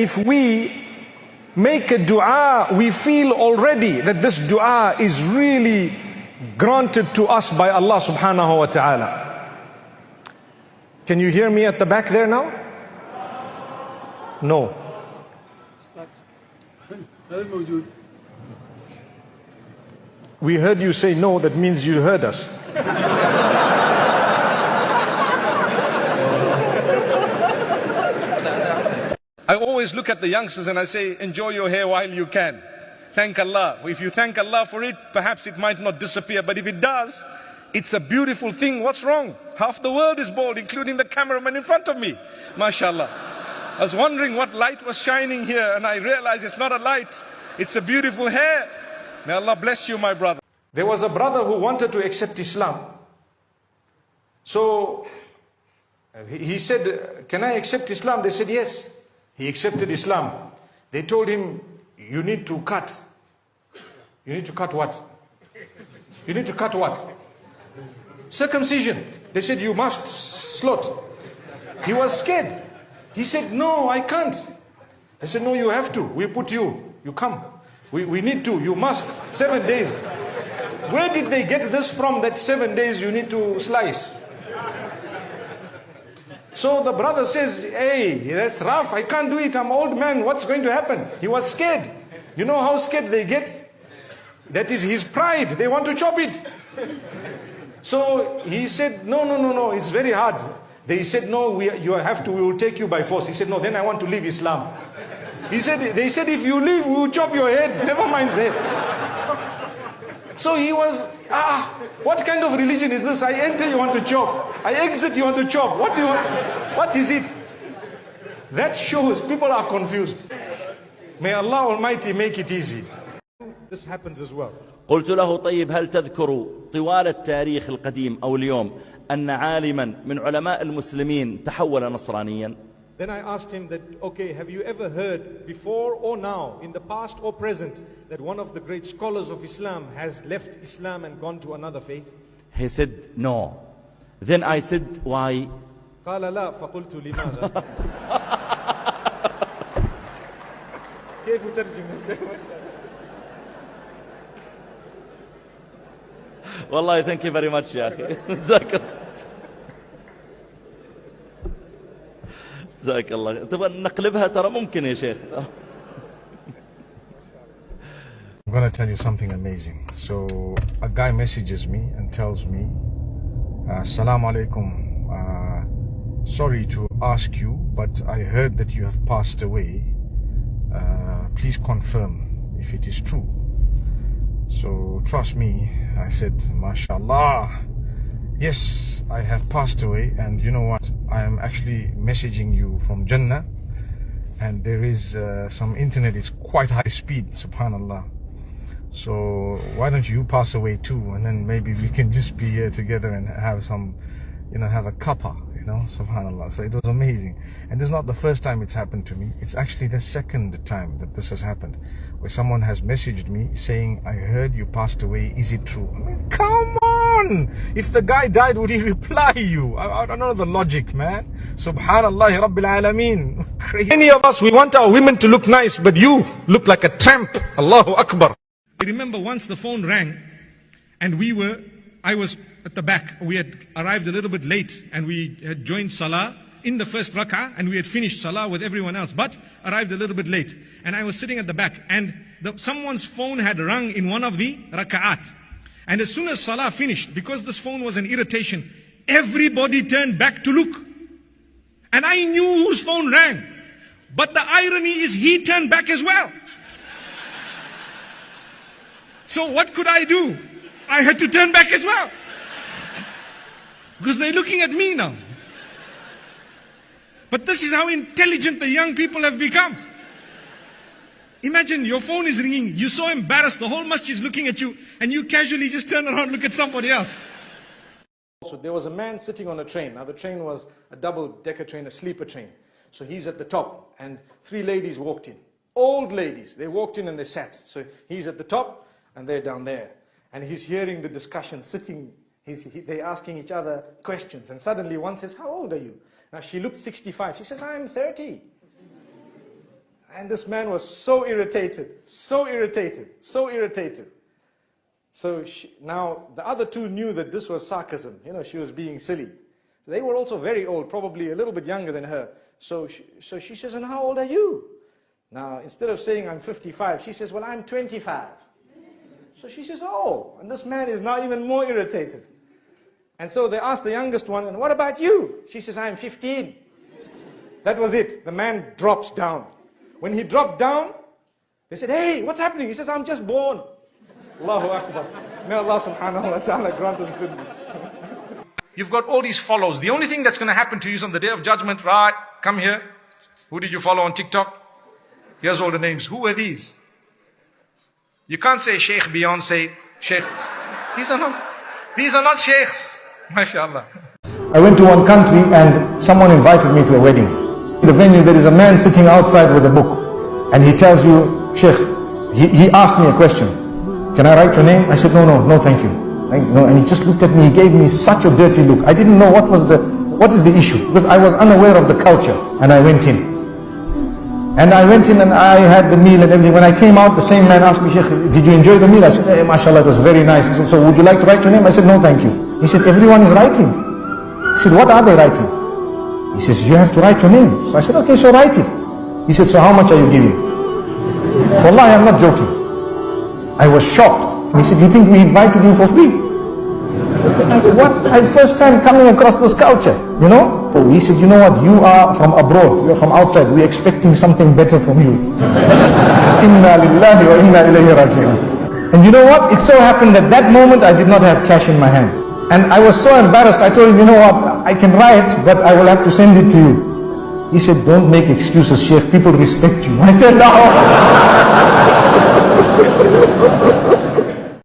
If we make a dua, we feel already that this dua is really granted to us by Allah subhanahu wa ta'ala. Can you hear me at the back there now? No. We heard you say no, that means you heard us. I always look at the youngsters and I say, enjoy your hair while you can. Thank Allah. If you thank Allah for it, perhaps it might not disappear. But if it does, it's a beautiful thing. What's wrong? Half the world is bald, including the cameraman in front of me. MashaAllah. I was wondering what light was shining here, and I realized it's not a light. It's a beautiful hair. May Allah bless you, my brother. There was a brother who wanted to accept Islam. So he said, can I accept Islam? They said yes. He accepted Islam. They told him, you need to cut. You need to cut what? You need to cut what? Circumcision. They said, you must slaughter. He was scared. He said, no, I can't. They said, no, you have to. We put you. You come. We need to. You must. 7 days. Where did they get this from, that 7 days you need to slice? So the brother says, hey, that's rough. I can't do it. I'm an old man. What's going to happen? He was scared. You know how scared they get? That is his pride. They want to chop it. So he said, no. It's very hard. They said, no, we will take you by force. He said, no, then I want to leave Islam. They said, if you leave, we will chop your head. Never mind that. So he was, what kind of religion is this? I enter, you want to chop. I exit, you want to chop. What do you want? What is it? That shows people are confused. May Allah Almighty make it easy. This happens as well. قلت له طيب هل تذكر طوال التاريخ القديم أو اليوم أن عالما من علماء المسلمين تحول نصرانيا؟ Then I asked him that, okay, have you ever heard before or now, in the past or present, that one of the great scholars of Islam has left Islam and gone to another faith? He said, no. Then I said, why? قال لا فقلت لماذا؟ كيف ترجم؟ والله thank you very much يا أخي. جزاك الله. تبغى نقلبها ترى ممكن يا شيخ. I'm going to tell you something amazing. So a guy messages me and tells me, Assalamu alaikum. Sorry to ask you, but I heard that you have passed away. Please confirm if it is true. So trust me, I said, MashaAllah. Yes, I have passed away, and you know what? I am actually messaging you from Jannah, and there is some internet, it's quite high speed, subhanallah. So why don't you pass away too, and then maybe we can just be here together and have some, have a cuppa, subhanallah. So it was amazing. And this is not the first time it's happened to me. It's actually the second time that this has happened, where someone has messaged me saying, I heard you passed away, is it true? I mean, come on! If the guy died, would he reply you? I don't know the logic, man. Subhanallah, Rabbil Alameen. Many of us, we want our women to look nice, but you look like a tramp. Allahu Akbar. I remember once the phone rang, and I was at the back. We had arrived a little bit late, and we had joined Salah in the first rak'ah, and we had finished Salah with everyone else, but arrived a little bit late. And I was sitting at the back, and someone's phone had rung in one of the rak'at. And as soon as Salah finished, because this phone was an irritation, everybody turned back to look. And I knew whose phone rang. But the irony is he turned back as well. So what could I do? I had to turn back as well. Because they're looking at me now. But this is how intelligent the young people have become. Imagine your phone is ringing, you're so embarrassed, the whole masjid is looking at you, and you casually just turn around and look at somebody else. So there was a man sitting on a train. Now the train was a double-decker train, a sleeper train. So he's at the top, and 3 ladies walked in. Old ladies. They walked in and they sat. So he's at the top, and they're down there. And he's hearing the discussion, sitting, they're asking each other questions. And suddenly one says, how old are you? Now she looked 65. She says, I'm 30. And this man was so irritated, so irritated, so irritated. So now the other two knew that this was sarcasm. You know, she was being silly. They were also very old, probably a little bit younger than her. So she says, and how old are you? Now, instead of saying I'm 55, she says, well, I'm 25. So she says, oh, and this man is now even more irritated. And so they asked the youngest one, and what about you? She says, I'm 15. That was it. The man drops down. When he dropped down, they said, hey, what's happening? He says, I'm just born. Allahu Akbar. May Allah subhanahu wa ta'ala grant us goodness. You've got all these follows. The only thing that's going to happen to you is on the day of judgment, right? Come here. Who did you follow on TikTok? Here's all the names. Who are these? You can't say Sheikh Beyonce, Sheikh. These are not sheikhs. MashaAllah. I went to one country and someone invited me to a wedding. In the venue there is a man sitting outside with a book. And he tells you, Sheikh, he asked me a question. Can I write your name? I said, no, thank you. No, and he just looked at me, he gave me such a dirty look. I didn't know what is the issue, because I was unaware of the culture. And I went in. And I had the meal and everything. When I came out, the same man asked me, Sheikh, did you enjoy the meal? I said, hey, mashallah, it was very nice. He said, so would you like to write your name? I said, no, thank you. He said, everyone is writing. He said, what are they writing? He says, you have to write your name. So I said, okay, so write it. He said, so how much are you giving? Wallahi, I'm not joking. I was shocked. He said, you think we invited you for free? Like, what? I'm first time coming across this culture, you know? He said, you know what? You are from abroad. You are from outside. We're expecting something better from you. Inna lillahi wa inna ilayhi raji'un. And you know what? It so happened that that moment I did not have cash in my hand. And I was so embarrassed. I told him, you know what? I can write, but I will have to send it to you. He said, don't make excuses, Sheikh. People respect you. I said, no.